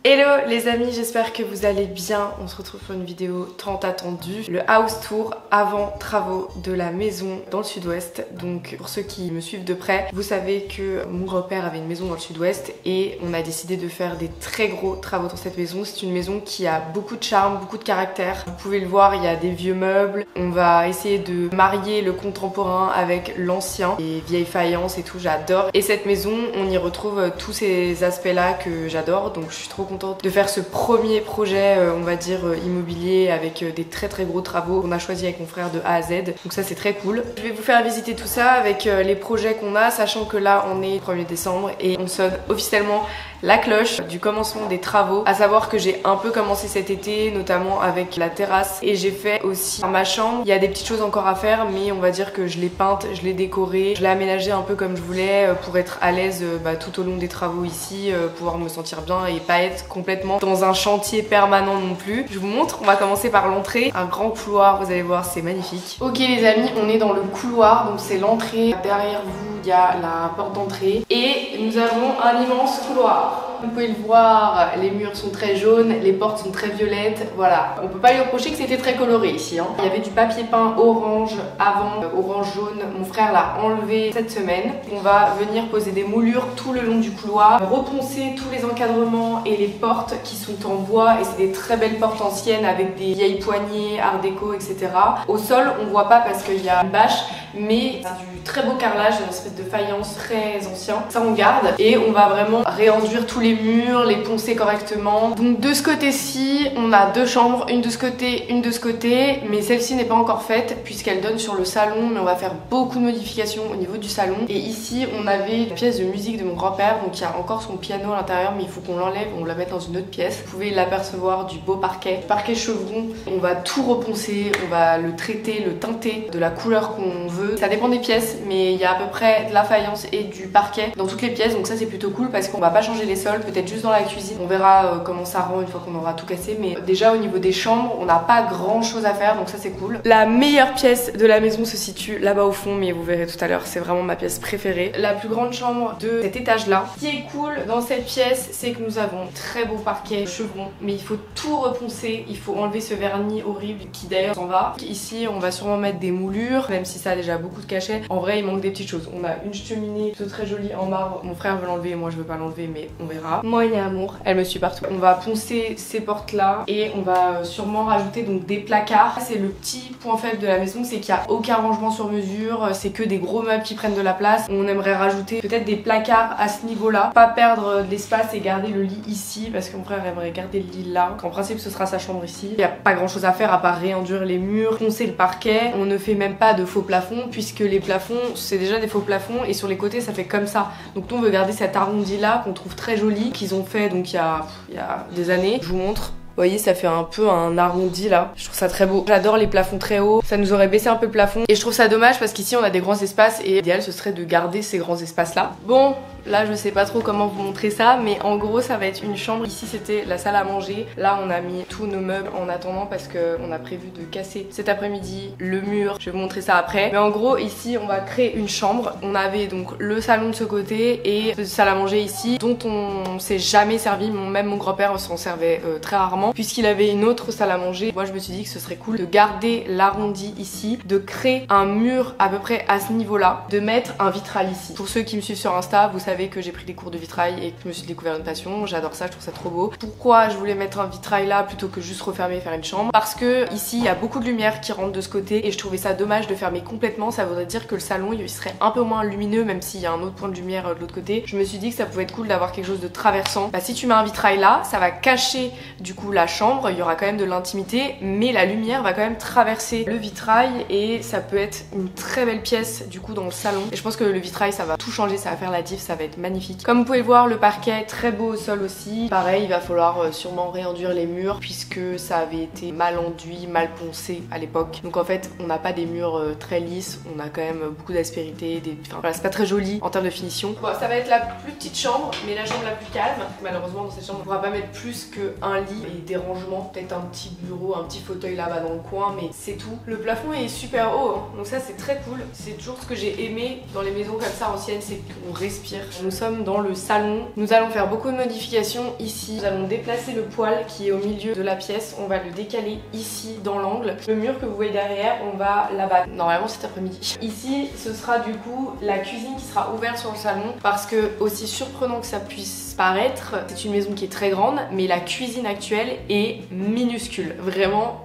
Hello les amis, j'espère que vous allez bien. On se retrouve pour une vidéo tant attendue. Le house tour avant travaux de la maison dans le sud-ouest. Donc pour ceux qui me suivent de près, vous savez que mon grand-père avait une maison dans le sud-ouest et on a décidé de faire des très gros travaux dans cette maison. C'est une maison qui a beaucoup de charme, beaucoup de caractère. Vous pouvez le voir, il y a des vieux meubles. On va essayer de marier le contemporain avec l'ancien, les vieilles faïences et tout, j'adore. Et cette maison, on y retrouve tous ces aspects-là que j'adore. Donc je suis trop contente de faire ce premier projet, on va dire immobilier avec des très gros travaux qu'on a choisi avec mon frère de A à Z. Donc ça c'est très cool. Je vais vous faire visiter tout ça avec les projets qu'on a, sachant que là on est le 1er décembre et on sonne officiellement la cloche du commencement des travaux. À savoir que j'ai un peu commencé cet été, notamment avec la terrasse, et j'ai fait aussi ma chambre. Il y a des petites choses encore à faire, mais on va dire que je l'ai peinte, je l'ai décorée, je l'ai aménagée un peu comme je voulais pour être à l'aise tout au long des travaux ici, pouvoir me sentir bien et pas être complètement dans un chantier permanent non plus. Je vous montre, on va commencer par l'entrée, un grand couloir, vous allez voir, c'est magnifique. Ok les amis, on est dans le couloir, donc c'est l'entrée. Derrière vous, il y a la porte d'entrée et nous avons un immense couloir. Vous pouvez le voir, les murs sont très jaunes, les portes sont très violettes, voilà. On peut pas lui reprocher que c'était très coloré ici, hein. Il y avait du papier peint orange avant, orange jaune, mon frère l'a enlevé cette semaine. On va venir poser des moulures tout le long du couloir, reponcer tous les encadrements et les portes qui sont en bois, et c'est des très belles portes anciennes avec des vieilles poignées, art déco, etc. Au sol, on voit pas parce qu'il y a une bâche, mais c'est du très beau carrelage, une espèce de faïence très ancien. Ça on garde et on va vraiment réenduire tous les murs, les poncer correctement. Donc de ce côté-ci, on a deux chambres, une de ce côté, une de ce côté, mais celle-ci n'est pas encore faite puisqu'elle donne sur le salon, mais on va faire beaucoup de modifications au niveau du salon. Et ici, on avait une pièce de musique de mon grand-père, donc il y a encore son piano à l'intérieur, mais il faut qu'on l'enlève, on la mette dans une autre pièce. Vous pouvez l'apercevoir du beau parquet, parquet chevron. On va tout reponcer, on va le traiter, le teinter de la couleur qu'on veut. Ça dépend des pièces, mais il y a à peu près de la faïence et du parquet dans toutes les pièces, donc ça c'est plutôt cool parce qu'on va pas changer les sols, peut-être juste dans la cuisine. On verra comment ça rend une fois qu'on aura tout cassé, mais déjà au niveau des chambres, on n'a pas grand chose à faire, donc ça c'est cool. La meilleure pièce de la maison se situe là-bas au fond, mais vous verrez tout à l'heure, c'est vraiment ma pièce préférée. La plus grande chambre de cet étage-là. Ce qui est cool dans cette pièce, c'est que nous avons très beau parquet chevron, mais il faut tout reponcer, il faut enlever ce vernis horrible qui d'ailleurs s'en va. Ici, on va sûrement mettre des moulures, même si ça a déjà beaucoup de cachets. En vrai, il manque des petites choses. On a une cheminée très jolie en marbre. Mon frère veut l'enlever, moi je veux pas l'enlever, mais on verra. Moi, il y a amour, elle me suit partout. On va poncer ces portes là et on va sûrement rajouter donc des placards. C'est le petit point faible de la maison, c'est qu'il n'y a aucun rangement sur mesure, c'est que des gros meubles qui prennent de la place. On aimerait rajouter peut-être des placards à ce niveau là, pas perdre de l'espace et garder le lit ici parce que mon frère aimerait garder le lit là. En principe ce sera sa chambre ici. Il n'y a pas grand chose à faire à part réenduire les murs, poncer le parquet. On ne fait même pas de faux plafonds puisque les plafonds c'est déjà des faux plafonds et sur les côtés ça fait comme ça. Donc nous on veut garder cet arrondi là qu'on trouve très joli, qu'ils ont fait donc il y a des années. Je vous montre. Vous voyez, ça fait un peu un arrondi là. Je trouve ça très beau. J'adore les plafonds très hauts. Ça nous aurait baissé un peu le plafond. Et je trouve ça dommage parce qu'ici on a des grands espaces et l'idéal ce serait de garder ces grands espaces là. Bon, là je sais pas trop comment vous montrer ça, mais en gros ça va être une chambre. Ici c'était la salle à manger. Là on a mis tous nos meubles en attendant parce qu'on a prévu de casser cet après-midi le mur. Je vais vous montrer ça après. Mais en gros ici on va créer une chambre. On avait donc le salon de ce côté et la salle à manger ici dont on s'est jamais servi. Même mon grand-père s'en servait très rarement puisqu'il avait une autre salle à manger. Moi je me suis dit que ce serait cool de garder l'arrondi ici, de créer un mur à peu près à ce niveau là, de mettre un vitrail ici. Pour ceux qui me suivent sur Insta, vous savez que j'ai pris des cours de vitrail et que je me suis découvert une passion. J'adore ça, je trouve ça trop beau. Pourquoi je voulais mettre un vitrail là plutôt que juste refermer et faire une chambre? Parce que ici il y a beaucoup de lumière qui rentre de ce côté et je trouvais ça dommage de fermer complètement. Ça voudrait dire que le salon il serait un peu moins lumineux même s'il y a un autre point de lumière de l'autre côté. Je me suis dit que ça pouvait être cool d'avoir quelque chose de traversant. Bah si tu mets un vitrail là, ça va cacher du coup la chambre, il y aura quand même de l'intimité, mais la lumière va quand même traverser le vitrail et ça peut être une très belle pièce du coup dans le salon. Et je pense que le vitrail ça va tout changer, ça va faire la diff, ça va être magnifique. Comme vous pouvez le voir, le parquet très beau au sol aussi. Pareil, il va falloir sûrement réenduire les murs puisque ça avait été mal enduit, mal poncé à l'époque. Donc en fait, on n'a pas des murs très lisses, on a quand même beaucoup d'aspérité, enfin voilà, c'est pas très joli en termes de finition. Bon, ça va être la plus petite chambre, mais la chambre la plus calme. Malheureusement, dans cette chambre, on pourra pas mettre plus qu'un lit et des rangements, peut-être un petit bureau, un petit fauteuil là-bas dans le coin, mais c'est tout. Le plafond est super haut, hein. Donc ça c'est très cool. C'est toujours ce que j'ai aimé dans les maisons comme ça anciennes, c'est qu'on respire. Nous sommes dans le salon. Nous allons faire beaucoup de modifications ici. Nous allons déplacer le poêle qui est au milieu de la pièce. On va le décaler ici dans l'angle. Le mur que vous voyez derrière, on va l'abattre normalement cet après-midi. Ici, ce sera du coup la cuisine qui sera ouverte sur le salon parce que, aussi surprenant que ça puisse paraître, c'est une maison qui est très grande, mais la cuisine actuelle est minuscule, vraiment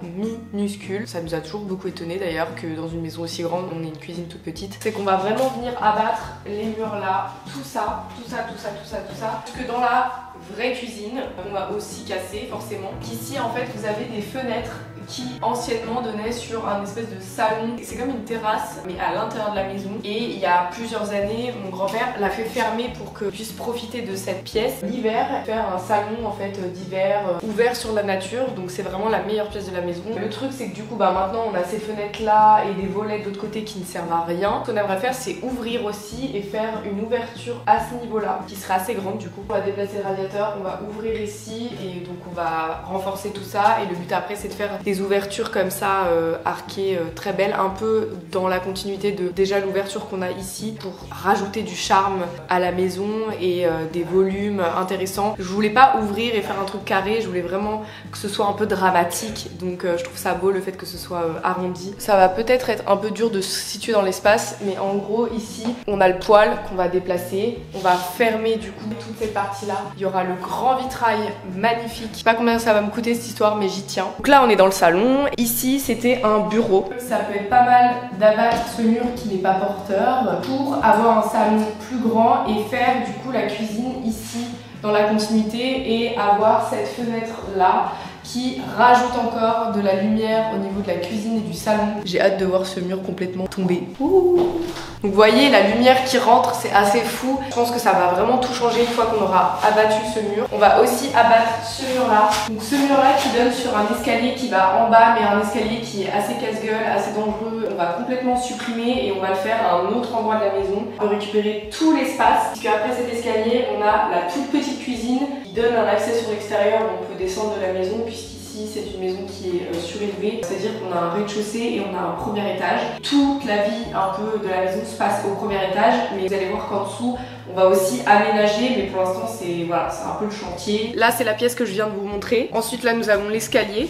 minuscule. Ça nous a toujours beaucoup étonné d'ailleurs que dans une maison aussi grande, on ait une cuisine toute petite. C'est qu'on va vraiment venir abattre les murs là, tout ça, parce que dans la vraie cuisine, on va aussi casser forcément. Ici en fait, vous avez des fenêtres qui anciennement donnait sur un espèce de salon. C'est comme une terrasse mais à l'intérieur de la maison, et il y a plusieurs années mon grand-père l'a fait fermer pour que puisse profiter de cette pièce l'hiver, faire un salon en fait d'hiver ouvert sur la nature. Donc c'est vraiment la meilleure pièce de la maison. Le truc c'est que du coup maintenant on a ces fenêtres là et des volets de l'autre côté qui ne servent à rien. Ce qu'on aimerait faire c'est ouvrir aussi et faire une ouverture à ce niveau là qui serait assez grande. Du coup on va déplacer le radiateur, on va ouvrir ici et donc on va renforcer tout ça, et le but après c'est de faire des ouvertures comme ça arquées très belles, un peu dans la continuité de déjà l'ouverture qu'on a ici, pour rajouter du charme à la maison et des volumes intéressants. Je voulais pas ouvrir et faire un truc carré, je voulais vraiment que ce soit un peu dramatique, donc je trouve ça beau le fait que ce soit arrondi. Ça va peut-être être un peu dur de se situer dans l'espace, mais en gros ici on a le poêle qu'on va déplacer, on va fermer du coup toute cette partie là, il y aura le grand vitrail magnifique. Je sais pas combien ça va me coûter cette histoire, mais j'y tiens. Donc là on est dans le salon, ici c'était un bureau. Ça peut être pas mal d'abattre ce mur qui n'est pas porteur pour avoir un salon plus grand et faire du coup la cuisine ici dans la continuité et avoir cette fenêtre là qui rajoute encore de la lumière au niveau de la cuisine et du salon. J'ai hâte de voir ce mur complètement tomber. Ouh. Donc vous voyez la lumière qui rentre, c'est assez fou. Je pense que ça va vraiment tout changer une fois qu'on aura abattu ce mur. On va aussi abattre ce mur là. Donc ce mur là qui donne sur un escalier qui va en bas, mais un escalier qui est assez casse-gueule, assez dangereux. On va complètement supprimer et on va le faire à un autre endroit de la maison pour récupérer tout l'espace. Puisque après cet escalier, on a la toute petite cuisine qui donne un accès sur l'extérieur où on peut descendre de la maison, puisqu'ici c'est une maison qui est surélevée, c'est-à-dire qu'on a un rez-de-chaussée et on a un premier étage. Toute la vie un peu de la maison se passe au premier étage, mais vous allez voir qu'en dessous on va aussi aménager, mais pour l'instant c'est voilà, c'est un peu le chantier. Là c'est la pièce que je viens de vous montrer. Ensuite là nous avons l'escalier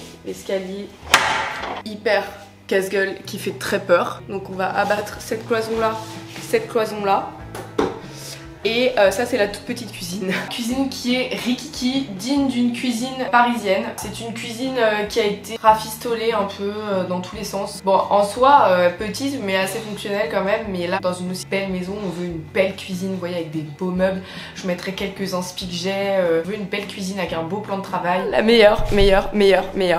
hyper casse-gueule qui fait très peur. Donc on va abattre cette cloison là. Et ça c'est la toute petite cuisine. Cuisine qui est rikiki, digne d'une cuisine parisienne. C'est une cuisine qui a été rafistolée un peu dans tous les sens. Bon, en soi petite mais assez fonctionnelle quand même. Mais là dans une aussi belle maison, on veut une belle cuisine, vous voyez, avec des beaux meubles. Je mettrai quelques inspi que j'ai. On veut une belle cuisine avec un beau plan de travail. La meilleure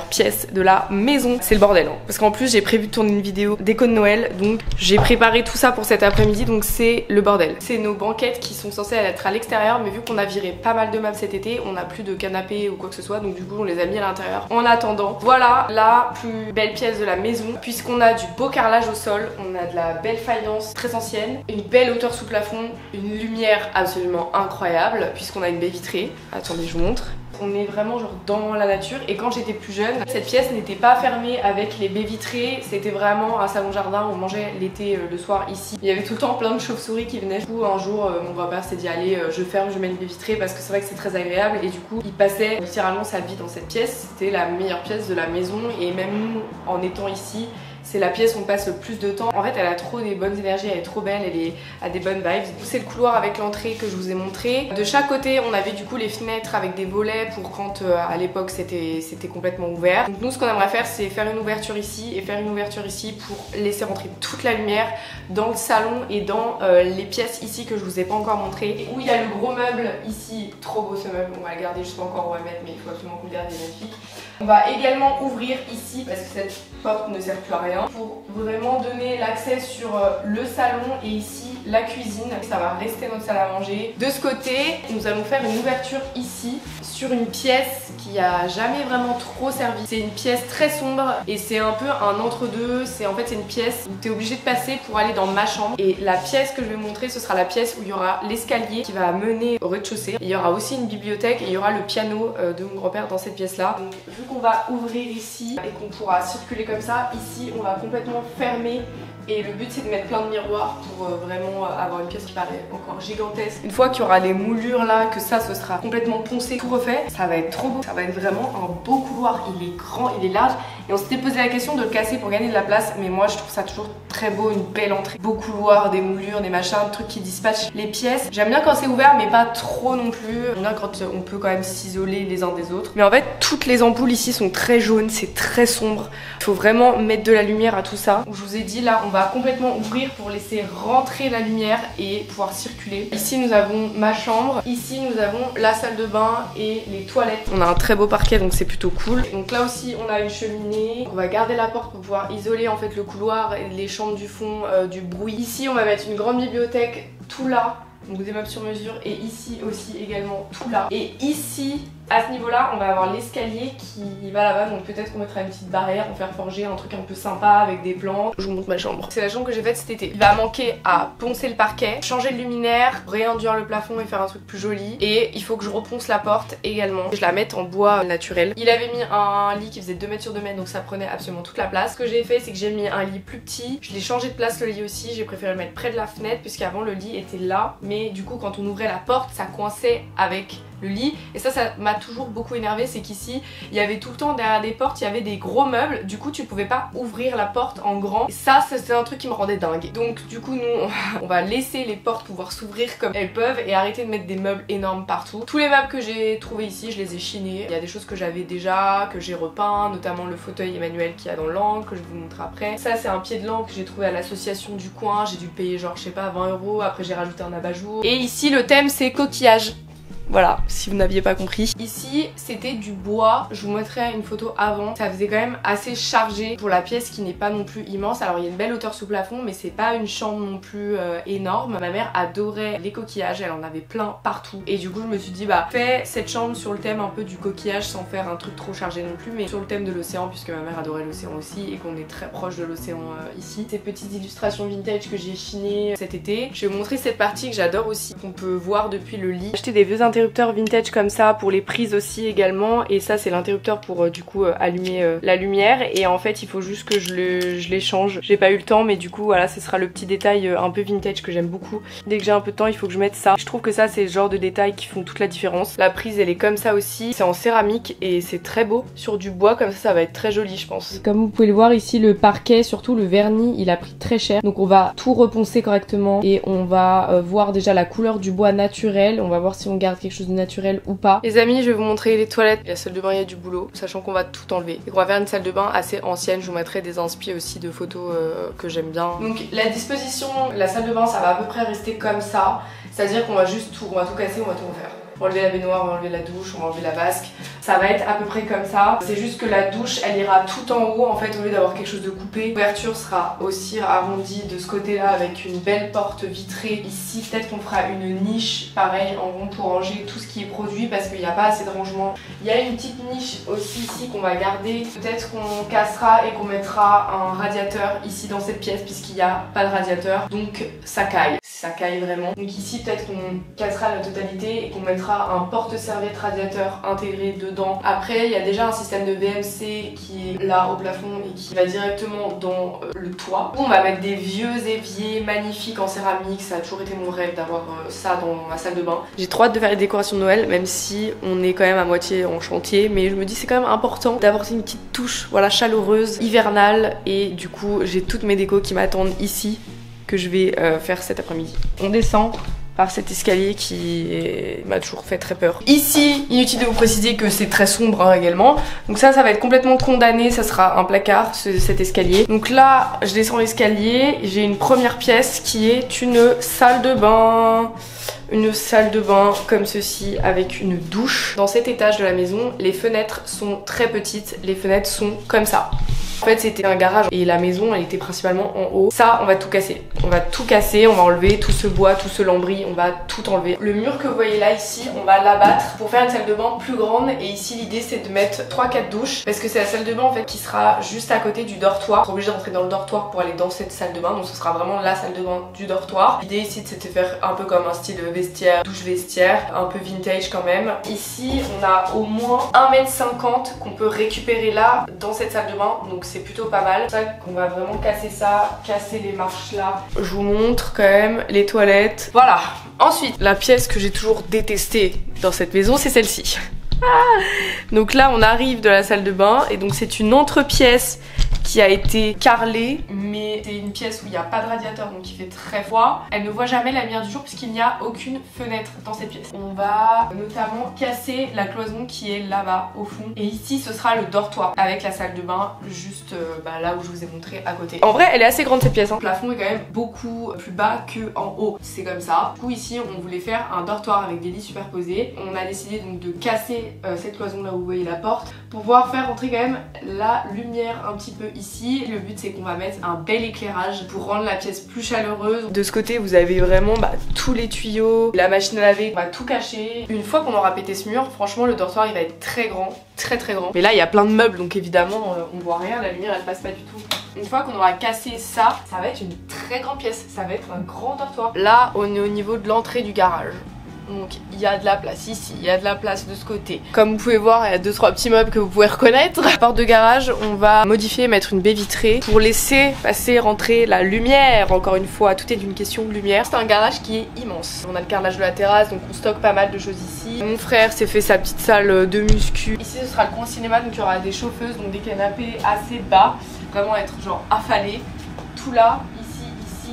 pièce de la maison. C'est le bordel hein. Parce qu'en plus j'ai prévu de tourner une vidéo déco de Noël. Donc j'ai préparé tout ça pour cet après-midi. Donc c'est le bordel. C'est nos banquettes qui sont censées être à l'extérieur, mais vu qu'on a viré pas mal de meubles cet été, on n'a plus de canapé ou quoi que ce soit, donc du coup on les a mis à l'intérieur. En attendant, voilà la plus belle pièce de la maison, puisqu'on a du beau carrelage au sol, on a de la belle faïence très ancienne, une belle hauteur sous plafond, une lumière absolument incroyable, puisqu'on a une baie vitrée. Attendez, je vous montre. On est vraiment genre dans la nature, et quand j'étais plus jeune, cette pièce n'était pas fermée avec les baies vitrées, c'était vraiment un salon jardin, on mangeait l'été le soir ici. Il y avait tout le temps plein de chauves-souris qui venaient. Du coup un jour mon grand-père s'est dit allez je ferme, je mets une baie vitrée parce que c'est vrai que c'est très agréable, et du coup il passait littéralement sa vie dans cette pièce. C'était la meilleure pièce de la maison, et même nous en étant ici, c'est la pièce où on passe le plus de temps. En fait elle a trop des bonnes énergies, elle est trop belle, elle a des bonnes vibes. C'est le couloir avec l'entrée que je vous ai montré. De chaque côté on avait du coup les fenêtres avec des volets pour quand à l'époque c'était complètement ouvert. Donc nous ce qu'on aimerait faire c'est faire une ouverture ici et faire une ouverture ici pour laisser rentrer toute la lumière dans le salon et dans les pièces ici que je vous ai pas encore montré. Où il y a le gros meuble ici, trop beau ce meuble, on va le garder, je sais pas encore où on va le mettre mais il faut absolument qu'on le garde, il est magnifique. On va également ouvrir ici parce que cette porte ne sert plus à rien, pour vraiment donner l'accès sur le salon et ici la cuisine. Ça va rester notre salle à manger. De ce côté, nous allons faire une ouverture ici sur une pièce qui a jamais vraiment trop servi. C'est une pièce très sombre et c'est un peu un entre-deux. C'est une pièce où tu es obligé de passer pour aller dans ma chambre. Et la pièce que je vais montrer, ce sera la pièce où il y aura l'escalier qui va mener au rez-de-chaussée. Il y aura aussi une bibliothèque et il y aura le piano de mon grand-père dans cette pièce-là. Donc vu qu'on va ouvrir ici et qu'on pourra circuler comme ça, ici on va complètement fermer Et le but c'est de mettre plein de miroirs pour vraiment avoir une pièce qui paraît encore gigantesque. Une fois qu'il y aura les moulures là, que ça ce sera complètement poncé, tout refait, ça va être trop beau. Ça va être vraiment un beau couloir, il est grand, il est large. Et on s'était posé la question de le casser pour gagner de la place, mais moi je trouve ça toujours très beau, une belle entrée. Beau couloir, des moulures, des machins, des trucs qui dispatchent les pièces. J'aime bien quand c'est ouvert mais pas trop non plus. J'aime bien quand on peut quand même s'isoler les uns des autres. Mais en fait toutes les ampoules ici sont très jaunes, c'est très sombre. Il faut vraiment mettre de la lumière à tout ça. Je vous ai dit là on va complètement ouvrir pour laisser rentrer la lumière et pouvoir circuler. Ici nous avons ma chambre, ici nous avons la salle de bain et les toilettes. On a un très beau parquet donc c'est plutôt cool. Donc là aussi on a une cheminée. On va garder la porte pour pouvoir isoler en fait le couloir et les chambres du fond du bruit. Ici on va mettre une grande bibliothèque tout là. Donc des meubles sur mesure et ici aussi également tout là. Et ici à ce niveau là on va avoir l'escalier qui va là-bas, donc peut-être qu'on mettra une petite barrière pour faire forger un truc un peu sympa avec des plantes. Je vous montre ma chambre. C'est la chambre que j'ai faite cet été. Il va manquer à poncer le parquet, changer le luminaire, réenduire le plafond et faire un truc plus joli. Et il faut que je reponce la porte également. Je la mette en bois naturel. Il avait mis un lit qui faisait 2 mètres sur 2 mètres, donc ça prenait absolument toute la place. Ce que j'ai fait c'est que j'ai mis un lit plus petit. Je l'ai changé de place le lit aussi. J'ai préféré le mettre près de la fenêtre puisqu'avant le lit était là. Mais du coup quand on ouvrait la porte ça coinçait avec le lit et ça m'a toujours beaucoup énervé. C'est qu'ici il y avait tout le temps derrière des portes il y avait des gros meubles, du coup tu pouvais pas ouvrir la porte en grand et ça c'est un truc qui me rendait dingue. Donc du coup nous on va laisser les portes pouvoir s'ouvrir comme elles peuvent et arrêter de mettre des meubles énormes partout. Tous les meubles que j'ai trouvés ici je les ai chinés. Il y a des choses que j'avais déjà, que j'ai repeint, notamment le fauteuil Emmanuel qu'il y a dans l'angle que je vous montre après. Ça c'est un pied de lampe que j'ai trouvé à l'association du coin, j'ai dû le payer genre je sais pas 20 €. Après j'ai rajouté un abat-jour et ici le thème c'est coquillage. Voilà, si vous n'aviez pas compris. Ici, c'était du bois. Je vous mettrai une photo avant. Ça faisait quand même assez chargé pour la pièce qui n'est pas non plus immense. Alors, il y a une belle hauteur sous plafond, mais c'est pas une chambre non plus énorme. Ma mère adorait les coquillages. Elle en avait plein partout. Et du coup, je me suis dit, bah, fais cette chambre sur le thème un peu du coquillage sans faire un truc trop chargé non plus, mais sur le thème de l'océan, puisque ma mère adorait l'océan aussi et qu'on est très proche de l'océan ici. Ces petites illustrations vintage que j'ai chinées cet été. Je vais vous montrer cette partie que j'adore aussi, qu'on peut voir depuis le lit. J'ai acheté des vieux interrupteurs vintage comme ça pour les prises aussi également, et ça c'est l'interrupteur pour du coup allumer la lumière, et en fait il faut juste que je les change. J'ai pas eu le temps, mais du coup voilà, ce sera le petit détail un peu vintage que j'aime beaucoup. Dès que j'ai un peu de temps il faut que je mette ça. Je trouve que ça c'est le genre de détails qui font toute la différence. La prise elle est comme ça aussi, c'est en céramique et c'est très beau. Sur du bois comme ça va être très joli je pense. Comme vous pouvez le voir ici, le parquet, surtout le vernis, il a pris très cher, donc on va tout reponcer correctement et on va voir déjà la couleur du bois naturel. On va voir si on garde quelque chose de naturel ou pas. Les amis, je vais vous montrer les toilettes. La salle de bain, il y a du boulot, sachant qu'on va tout enlever et qu'on va faire une salle de bain assez ancienne. Je vous mettrai des inspi aussi de photos que j'aime bien. Donc la disposition, la salle de bain, ça va à peu près rester comme ça, c'est à dire qu'on va juste tout, on va tout casser, on va tout refaire. On va enlever la baignoire, on va enlever la douche, on va enlever la vasque. Ça va être à peu près comme ça. C'est juste que la douche, elle ira tout en haut en fait, au lieu d'avoir quelque chose de coupé. L'ouverture sera aussi arrondie de ce côté-là avec une belle porte vitrée. Ici, peut-être qu'on fera une niche, pareil, en rond pour ranger tout ce qui est produit parce qu'il n'y a pas assez de rangement. Il y a une petite niche aussi ici qu'on va garder. Peut-être qu'on cassera et qu'on mettra un radiateur ici dans cette pièce puisqu'il n'y a pas de radiateur. Donc ça caille. Ça caille vraiment. Donc ici, peut-être qu'on cassera la totalité et qu'on mettra un porte-serviette radiateur intégré dedans. Après, il y a déjà un système de VMC qui est là au plafond et qui va directement dans le toit. On va mettre des vieux éviers magnifiques en céramique. Ça a toujours été mon rêve d'avoir ça dans ma salle de bain. J'ai trop hâte de faire les décorations de Noël, même si on est quand même à moitié en chantier. Mais je me dis c'est quand même important d'apporter une petite touche, voilà, chaleureuse, hivernale. Et du coup, j'ai toutes mes décos qui m'attendent ici, que je vais faire cet après-midi. On descend par cet escalier qui m'a toujours fait très peur. Ici, inutile de vous préciser que c'est très sombre hein, également. Donc ça va être complètement condamné, ça sera un placard, cet escalier. Donc là, je descends l'escalier, j'ai une première pièce qui est une salle de bain. Une salle de bain comme ceci avec une douche. Dans cet étage de la maison, les fenêtres sont très petites, les fenêtres sont comme ça. En fait c'était un garage et la maison elle était principalement en haut. Ça on va tout casser. On va tout casser, on va enlever tout ce bois, tout ce lambris, on va tout enlever. Le mur que vous voyez là ici, on va l'abattre pour faire une salle de bain plus grande. Et ici l'idée c'est de mettre 3-4 douches parce que c'est la salle de bain en fait qui sera juste à côté du dortoir. On sera obligé d'entrer dans le dortoir pour aller dans cette salle de bain, donc ce sera vraiment la salle de bain du dortoir. L'idée ici c'était de faire un peu comme un style vestiaire, douche vestiaire, un peu vintage quand même. Ici on a au moins 1,50 m qu'on peut récupérer là dans cette salle de bain, donc donc c'est plutôt pas mal. C'est vrai qu'on va vraiment casser ça, casser les marches là. Je vous montre quand même les toilettes. Voilà. Ensuite, la pièce que j'ai toujours détestée dans cette maison, c'est celle-ci. Donc là on arrive de la salle de bain et donc c'est une entre-pièce qui a été carrelée, mais c'est une pièce où il n'y a pas de radiateur donc il fait très froid. Elle ne voit jamais la lumière du jour puisqu'il n'y a aucune fenêtre dans cette pièce. On va notamment casser la cloison qui est là-bas au fond et ici ce sera le dortoir avec la salle de bain juste là où je vous ai montré à côté. En vrai elle est assez grande cette pièce hein. Le plafond est quand même beaucoup plus bas que en haut, c'est comme ça. Du coup ici on voulait faire un dortoir avec des lits superposés. On a décidé donc de casser cette cloison là où vous voyez la porte pour pouvoir faire entrer quand même la lumière un petit peu ici. Le but c'est qu'on va mettre un bel éclairage pour rendre la pièce plus chaleureuse. De ce côté vous avez vraiment tous les tuyaux, la machine à laver, on va tout cacher. Une fois qu'on aura pété ce mur, franchement le dortoir il va être très grand, très grand. Mais là il y a plein de meubles donc évidemment on voit rien, la lumière elle passe pas du tout. Une fois qu'on aura cassé ça, ça va être une très grande pièce, ça va être un grand dortoir. Là on est au niveau de l'entrée du garage. Donc il y a de la place ici, il y a de la place de ce côté. Comme vous pouvez voir, il y a 2-3 petits meubles que vous pouvez reconnaître. La porte de garage, on va modifier, mettre une baie vitrée pour laisser passer, rentrer la lumière. Encore une fois, tout est d'une question de lumière. C'est un garage qui est immense. On a le carrelage de la terrasse, donc on stocke pas mal de choses ici. Mon frère s'est fait sa petite salle de muscu. Ici ce sera le coin cinéma, donc il y aura des chauffeuses, donc des canapés assez bas. Vraiment être genre affalé. Tout là.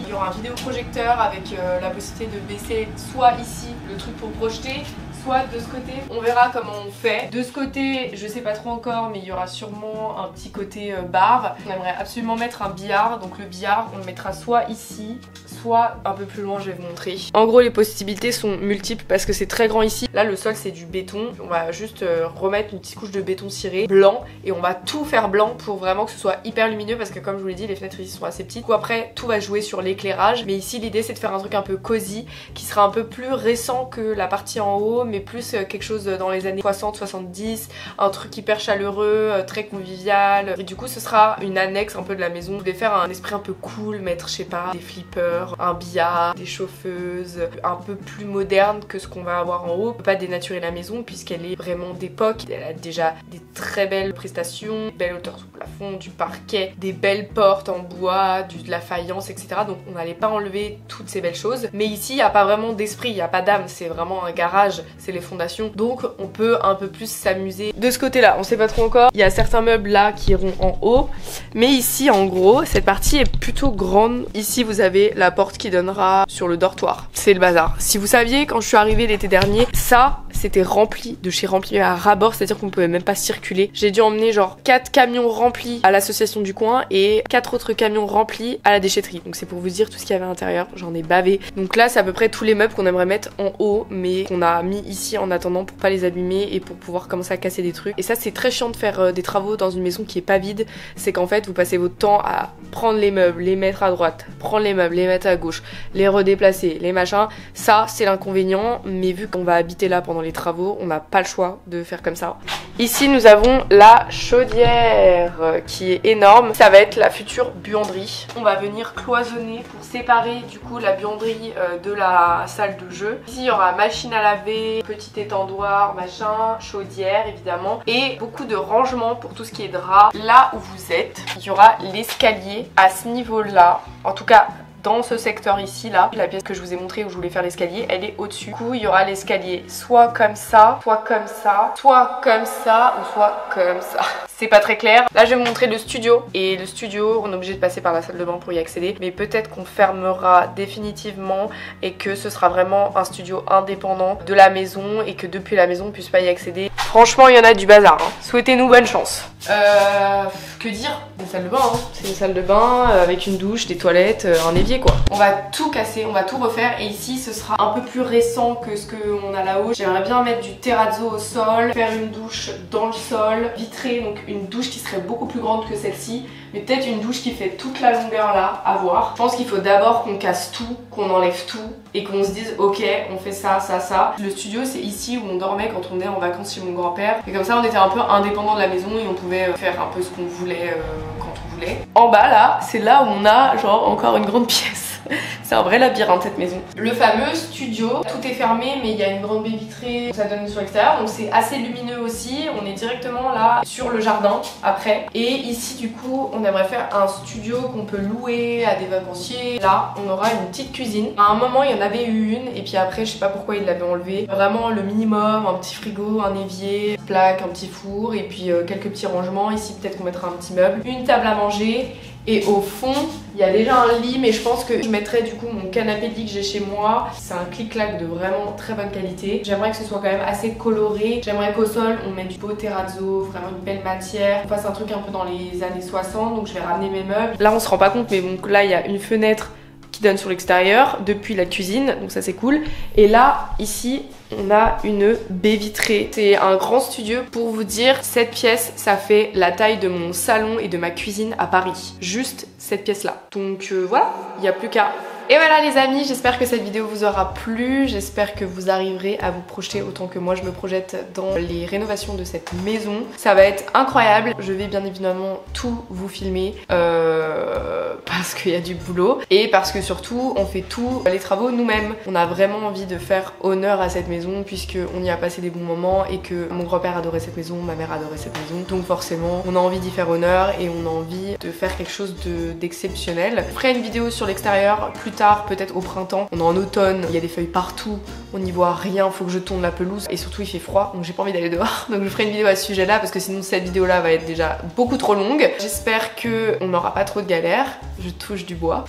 Il y aura un vidéoprojecteur avec la possibilité de baisser soit ici le truc pour projeter, soit de ce côté. On verra comment on fait. De ce côté, je sais pas trop encore, mais il y aura sûrement un petit côté bar. On aimerait absolument mettre un billard. Donc le billard, on le mettra soit ici, soit un peu plus loin, je vais vous montrer. En gros, les possibilités sont multiples parce que c'est très grand ici. Là, le sol, c'est du béton. On va juste remettre une petite couche de béton ciré blanc et on va tout faire blanc pour vraiment que ce soit hyper lumineux parce que comme je vous l'ai dit, les fenêtres ici sont assez petites. Du coup, après, tout va jouer sur l'éclairage. Mais ici, l'idée, c'est de faire un truc un peu cosy qui sera un peu plus récent que la partie en haut, mais plus quelque chose dans les années 60-70, un truc hyper chaleureux, très convivial. Et du coup, ce sera une annexe un peu de la maison. Je vais faire un esprit un peu cool, mettre, je sais pas, des flippers, un billard, des chauffeuses, un peu plus moderne que ce qu'on va avoir en haut. On peut pas dénaturer la maison puisqu'elle est vraiment d'époque. Elle a déjà des très belles prestations, une belle hauteur sous plafond, du parquet, des belles portes en bois, de la faïence, etc. Donc on n'allait pas enlever toutes ces belles choses. Mais ici, il n'y a pas vraiment d'esprit, il n'y a pas d'âme, c'est vraiment un garage, c'est les fondations. Donc on peut un peu plus s'amuser. De ce côté-là, on sait pas trop encore. Il y a certains meubles là qui iront en haut. Mais ici, en gros, cette partie est plutôt grande. Ici, vous avez la porte qui donnera sur le dortoir. C'est le bazar. Si vous saviez, quand je suis arrivée l'été dernier, ça, c'était rempli de chez rempli à ras-bord, c'est-à-dire qu'on pouvait même pas circuler. J'ai dû emmener genre 4 camions remplis à l'association du coin et 4 autres camions remplis à la déchetterie. Donc c'est pour vous dire tout ce qu'il y avait à l'intérieur. J'en ai bavé. Donc là, c'est à peu près tous les meubles qu'on aimerait mettre en haut, mais qu'on a mis ici en attendant pour pas les abîmer et pour pouvoir commencer à casser des trucs. Et ça, c'est très chiant de faire des travaux dans une maison qui est pas vide. C'est qu'en fait, vous passez votre temps à prendre les meubles, les mettre à droite, prendre les meubles, les mettre à gauche, les redéplacer, les machins. Ça, c'est l'inconvénient, mais vu qu'on va habiter là pendant les travaux, on n'a pas le choix de faire comme ça. Ici, nous avons la chaudière qui est énorme. Ça va être la future buanderie. On va venir cloisonner pour séparer du coup la buanderie de la salle de jeu. Ici, il y aura machine à laver, petit étendoir, machin, chaudière évidemment, et beaucoup de rangement pour tout ce qui est drap. Là où vous êtes, il y aura l'escalier à ce niveau-là. En tout cas, dans ce secteur ici là, la pièce que je vous ai montré où je voulais faire l'escalier, elle est au-dessus. Du coup, il y aura l'escalier soit comme ça, soit comme ça, soit comme ça ou soit comme ça. C'est pas très clair. Là, je vais vous montrer le studio. Et le studio, on est obligé de passer par la salle de bain pour y accéder. Mais peut-être qu'on fermera définitivement et que ce sera vraiment un studio indépendant de la maison et que depuis la maison, on puisse pas y accéder. Franchement, il y en a du bazar. Hein. Souhaitez-nous bonne chance. Que dire? Une salle de bain. Hein. C'est une salle de bain avec une douche, des toilettes, un évier quoi. On va tout casser, on va tout refaire. Et ici, ce sera un peu plus récent que ce qu'on a là-haut. J'aimerais bien mettre du terrazzo au sol, faire une douche dans le sol, vitrée, donc une douche qui serait beaucoup plus grande que celle-ci, mais peut-être une douche qui fait toute la longueur là, à voir. Je pense qu'il faut d'abord qu'on casse tout, qu'on enlève tout et qu'on se dise ok, on fait ça, ça, ça. Le studio c'est ici où on dormait quand on est en vacances chez mon grand-père et comme ça on était un peu indépendant de la maison et on pouvait faire un peu ce qu'on voulait quand on voulait. En bas là, c'est là où on a genre encore une grande pièce. C'est un vrai labyrinthe cette maison. Le fameux studio, tout est fermé mais il y a une grande baie vitrée, ça donne sur l'extérieur, donc c'est assez lumineux aussi. On est directement là sur le jardin après. Et ici du coup on aimerait faire un studio qu'on peut louer à des vacanciers. Là on aura une petite cuisine. À un moment il y en avait eu une et puis après je sais pas pourquoi ils l'avaient enlevé. Vraiment le minimum, un petit frigo, un évier, une plaque, un petit four et puis quelques petits rangements. Ici peut-être qu'on mettra un petit meuble, une table à manger. Et au fond, il y a déjà un lit, mais je pense que je mettrai du coup mon canapé de lit que j'ai chez moi. C'est un clic-clac de vraiment très bonne qualité. J'aimerais que ce soit quand même assez coloré. J'aimerais qu'au sol, on mette du beau terrazzo, vraiment une belle matière. On fasse un truc un peu dans les années 60, donc je vais ramener mes meubles. Là, on se rend pas compte, mais bon, là, il y a une fenêtre qui donne sur l'extérieur depuis la cuisine, donc ça c'est cool. Et là, ici, on a une baie vitrée. C'est un grand studio. Pour vous dire, cette pièce, ça fait la taille de mon salon et de ma cuisine à Paris. Juste cette pièce-là. Donc voilà, il n'y a plus qu'à... Et voilà les amis, j'espère que cette vidéo vous aura plu, j'espère que vous arriverez à vous projeter autant que moi je me projette dans les rénovations de cette maison. Ça va être incroyable, je vais bien évidemment tout vous filmer parce qu'il y a du boulot et parce que surtout on fait tous les travaux nous-mêmes. On a vraiment envie de faire honneur à cette maison puisqu'on y a passé des bons moments et que mon grand-père adorait cette maison, ma mère adorait cette maison. Donc forcément on a envie d'y faire honneur et on a envie de faire quelque chose d'exceptionnel. Je ferai une vidéo sur l'extérieur plus tard, peut-être au printemps. On est en automne, il y a des feuilles partout, on n'y voit rien, faut que je tourne la pelouse et surtout il fait froid donc j'ai pas envie d'aller dehors. Donc je ferai une vidéo à ce sujet là parce que sinon cette vidéo là va être déjà beaucoup trop longue. J'espère qu'on n'aura pas trop de galères, je touche du bois.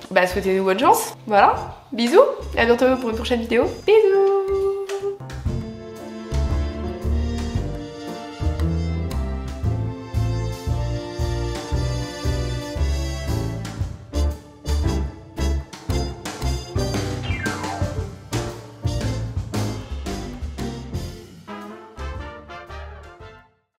Bah souhaitez-nous bonne chance, voilà, bisous, à bientôt pour une prochaine vidéo, bisous.